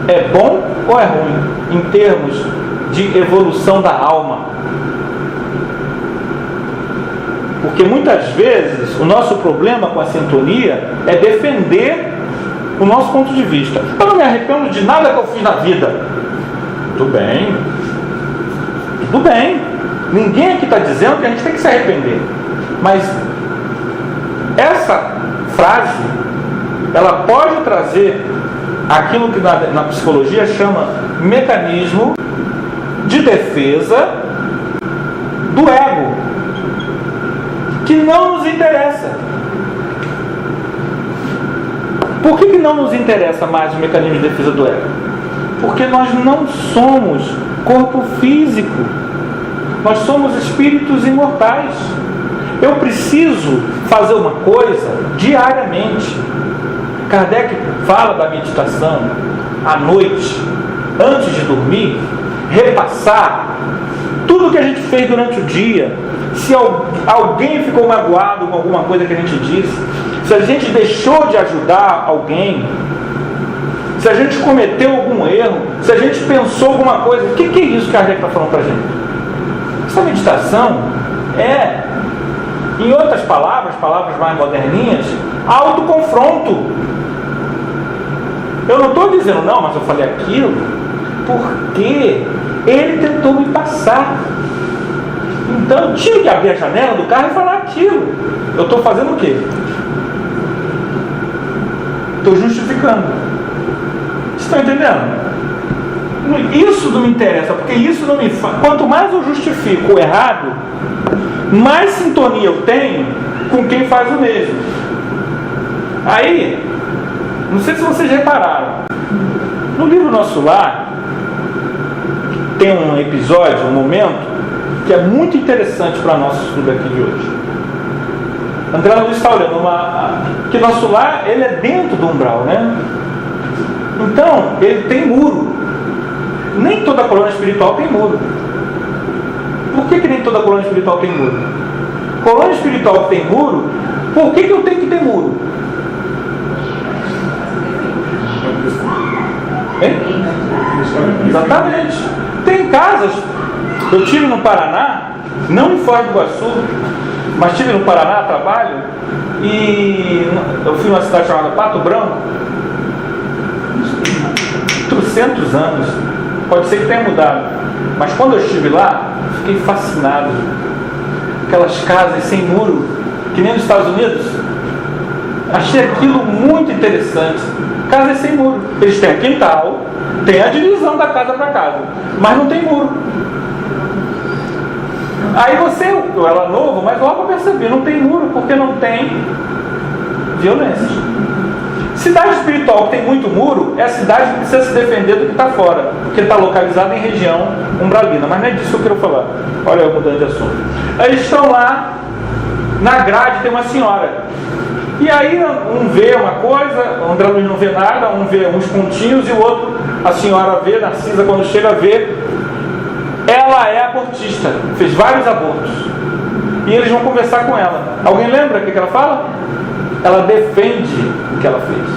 é bom ou é ruim em termos de evolução da alma. Porque muitas vezes o nosso problema com a sintonia é defender o nosso ponto de vista. Eu não me arrependo de nada que eu fiz na vida. Tudo bem. Tudo bem. Ninguém aqui está dizendo que a gente tem que se arrepender. Mas essa frase, ela pode trazer aquilo que na psicologia chama mecanismo de defesa do ego, que não nos interessa. Por que não nos interessa mais o mecanismo de defesa do ego? Porque nós não somos corpo físico. Nós somos espíritos imortais. Eu preciso fazer uma coisa diariamente. Kardec fala da meditação à noite, antes de dormir, repassar tudo que a gente fez durante o dia. Se alguém ficou magoado com alguma coisa que a gente disse, se a gente deixou de ajudar alguém, se a gente cometeu algum erro, se a gente pensou alguma coisa, o que é isso que Kardec está falando para a gente? Essa meditação é, em outras palavras mais moderninhas, autoconfronto. Eu não estou dizendo, não, mas eu falei aquilo porque ele tentou me passar. Então eu tinha que abrir a janela do carro e falar aquilo. Eu estou fazendo o quê? Estou justificando. Vocês estão entendendo? Isso não me interessa, porque isso não me faz. Quanto mais eu justifico o errado, mais sintonia eu tenho com quem faz o mesmo. Aí, não sei se vocês repararam, no livro Nosso Lar tem um episódio, um momento que é muito interessante para nosso estudo aqui de hoje. André Luiz está olhando que Nosso Lar, ele é dentro do umbral, né? Então, ele tem muro. Nem toda colônia espiritual tem muro. Por que nem toda colônia espiritual tem muro? Colônia espiritual que tem muro, por que eu tenho que ter muro? Hein? Exatamente. Tem casas. Eu tive no Paraná, não em Foz do Iguaçu, mas tive no Paraná a trabalho, e eu fui numa cidade chamada Pato Branco, 300 anos, pode ser que tenha mudado, mas quando eu estive lá, fiquei fascinado. Aquelas casas sem muro, que nem nos Estados Unidos, achei aquilo muito interessante. Casas sem muro, eles têm um quintal, tem a divisão da casa para casa, mas não tem muro. Aí eu era novo, mas logo eu percebi, não tem muro, porque não tem violência. Cidade espiritual que tem muito muro é a cidade que precisa se defender do que está fora, porque está localizada em região umbralina, mas não é disso que eu quero falar. Olha eu mudando de assunto. Aí eles estão lá, na grade tem uma senhora, e aí um vê uma coisa, o André Luiz não vê nada, um vê uns pontinhos e o outro, a senhora vê, Narcisa quando chega a ver, ela é abortista, fez vários abortos, e eles vão conversar com ela. Alguém lembra o que ela fala? Ela defende o que ela fez.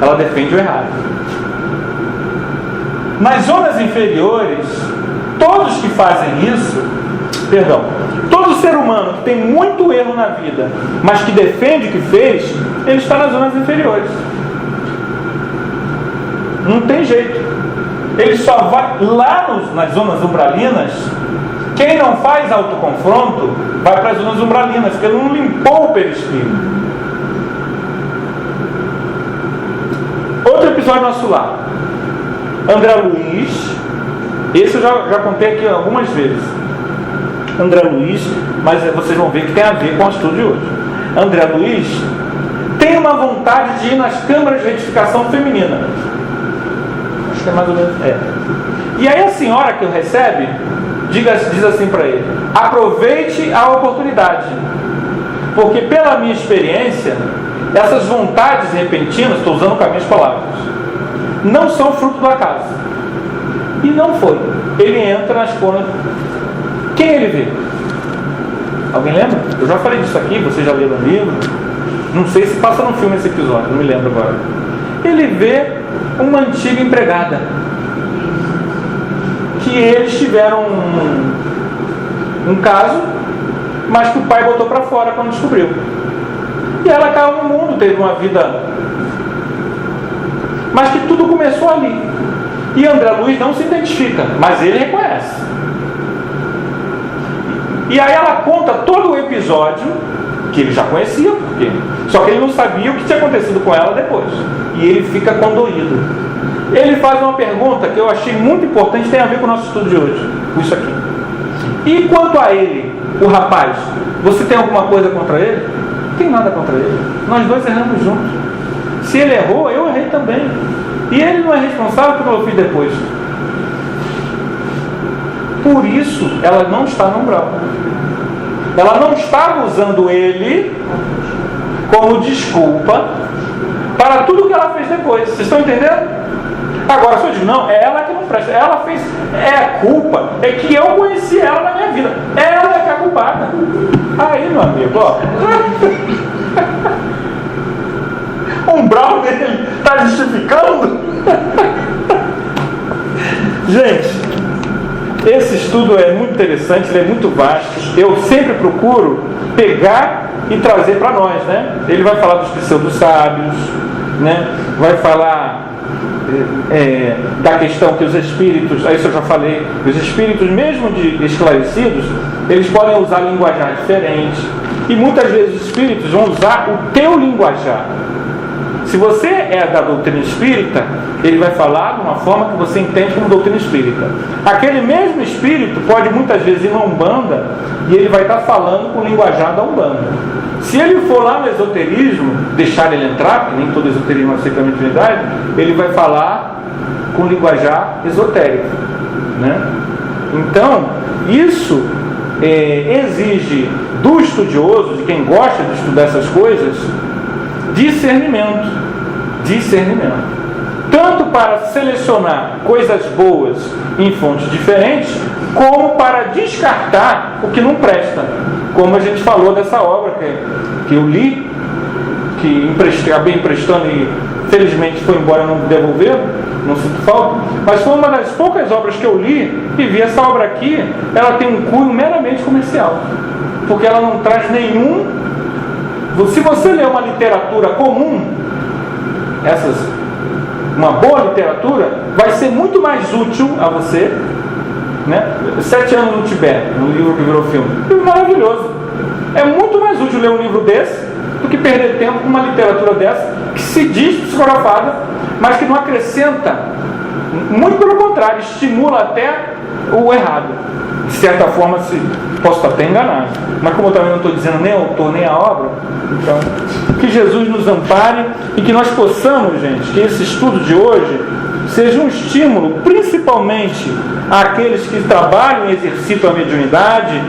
Ela defende o errado. Nas zonas inferiores, todos que fazem isso, todo ser humano que tem muito erro na vida, mas que defende o que fez, ele está nas zonas inferiores. Não tem jeito. Ele só vai lá nas zonas umbralinas. Quem não faz autoconfronto vai para as zonas umbralinas, porque ele não limpou o perispírito. Outro episódio Nosso Lar. André Luiz, esse eu já contei aqui algumas vezes. André Luiz, mas vocês vão ver que tem a ver com o estudo de hoje. André Luiz tem uma vontade de ir nas câmaras de retificação feminina. Acho que é mais ou menos. E aí a senhora que o recebe diz assim para ele: aproveite a oportunidade, porque pela minha experiência, essas vontades repentinas, estou usando com as minhas palavras, não são fruto do acaso. E não foi. Ele entra nas conas. Quem ele vê? Alguém lembra? Eu já falei disso aqui, vocês já leram o livro. Não sei se passa no filme esse episódio, não me lembro agora. Ele vê uma antiga empregada, que eles tiveram um caso, mas que o pai botou para fora quando descobriu. E ela caiu no mundo, teve uma vida, mas que tudo começou ali. E André Luiz não se identifica, mas ele reconhece. E aí ela conta todo o episódio, que ele já conhecia, porque só que ele não sabia o que tinha acontecido com ela depois. E ele fica condoído. Ele faz uma pergunta que eu achei muito importante, tem a ver com o nosso estudo de hoje, com isso aqui. E quanto a ele, o rapaz, você tem alguma coisa contra ele? Não tem nada contra ele. Nós dois erramos juntos. Se ele errou, eu errei também. E ele não é responsável pelo que eu fiz depois. Por isso, ela não está no umbral. Ela não estava usando ele como desculpa para tudo que ela fez depois. Vocês estão entendendo? Agora, se eu digo, não, é ela que não presta. Ela fez, a culpa é que eu conheci ela na minha vida. Ela é que é a culpada. Aí, meu amigo, ó. O umbral dele está justificando? Gente, esse estudo é muito interessante, ele é muito vasto. Eu sempre procuro pegar e trazer para nós, né? Ele vai falar dos pseudo-sábios, né? Vai falar da questão que os espíritos, isso eu já falei, os espíritos mesmo esclarecidos, eles podem usar linguajar diferente. E muitas vezes os espíritos vão usar o teu linguajar. Se você é da doutrina espírita, ele vai falar de uma forma que você entende como doutrina espírita. Aquele mesmo espírito pode muitas vezes ir na Umbanda e ele vai estar falando com o linguajar da Umbanda. Se ele for lá no esoterismo, deixar ele entrar, porque nem todo esoterismo aceita a mediunidade, ele vai falar com linguajar esotérico, né? Então, isso exige do estudioso, de quem gosta de estudar essas coisas, discernimento. Tanto para selecionar coisas boas em fontes diferentes, como para descartar o que não presta. Como a gente falou dessa obra que eu li, que acabei emprestando e felizmente foi embora, não devolver, não sinto falta, mas foi uma das poucas obras que eu li e vi essa obra aqui, ela tem um cunho meramente comercial, porque ela não traz nenhum. Se você ler uma literatura comum, uma boa literatura, vai ser muito mais útil a você, né? 7 anos no Tibete, um livro que virou filme. Maravilhoso. É muito mais útil ler um livro desse do que perder tempo com uma literatura dessa que se diz psicografada, mas que não acrescenta. Muito pelo contrário, estimula até o errado. De certa forma, posso estar até enganado. Mas como eu também não estou dizendo nem o autor, nem a obra, então, que Jesus nos ampare e que nós possamos, gente, que esse estudo de hoje seja um estímulo, principalmente àqueles que trabalham e exercitam a mediunidade,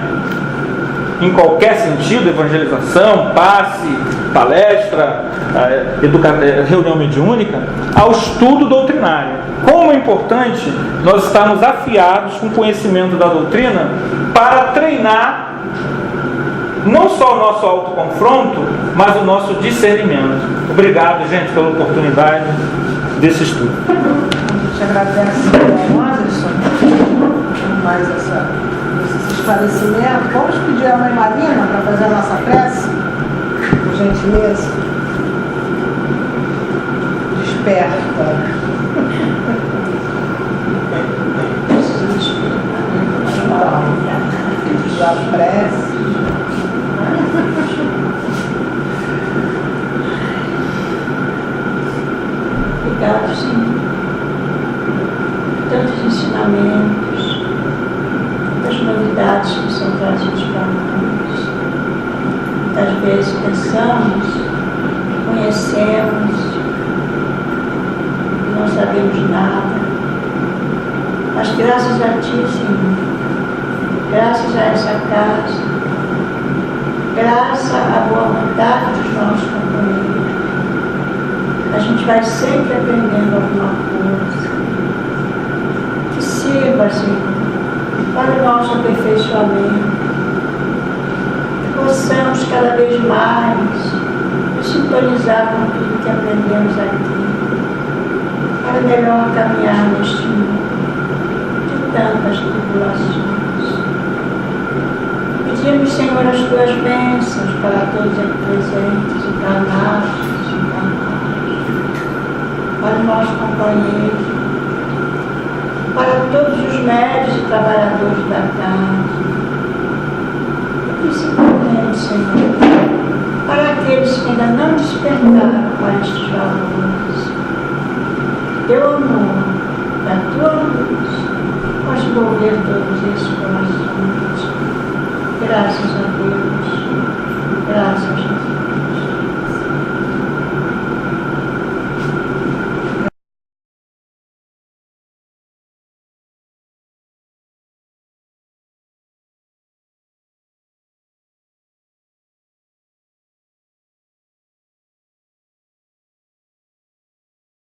em qualquer sentido, evangelização, passe, palestra, reunião mediúnica, ao estudo doutrinário. Como é importante nós estarmos afiados com o conhecimento da doutrina para treinar não só o nosso autoconfronto, mas o nosso discernimento. Obrigado, gente, pela oportunidade desse estudo.
A gente agradece ao Anderson por mais esse esclarecimento. Vamos pedir à mãe Marina para fazer a nossa prece, por gentileza. Desperta. Então, a prece.
Obrigado, Senhor. Tantos ensinamentos, tantas novidades que são trazidas para nós. Muitas vezes pensamos, conhecemos, e não sabemos nada. Mas graças a Ti, Senhor, graças a essa casa, graças à boa vontade dos nossos companheiros, a gente vai sempre aprendendo alguma coisa que sirva, Senhor, para o nosso aperfeiçoamento, que possamos cada vez mais nos sintonizar com tudo que aprendemos aqui, para melhor caminhar neste mundo de tantas tribulações. Pedimos, Senhor, as Tuas bênçãos para todos aqui presentes, encarnados, desencarnados, para os nossos companheiros, para todos os médios e trabalhadores da casa, e principalmente, Senhor, para aqueles que ainda não despertaram para estes valores. Teu amor, da Tua luz, pode mover todos esses corações. Graças a Deus.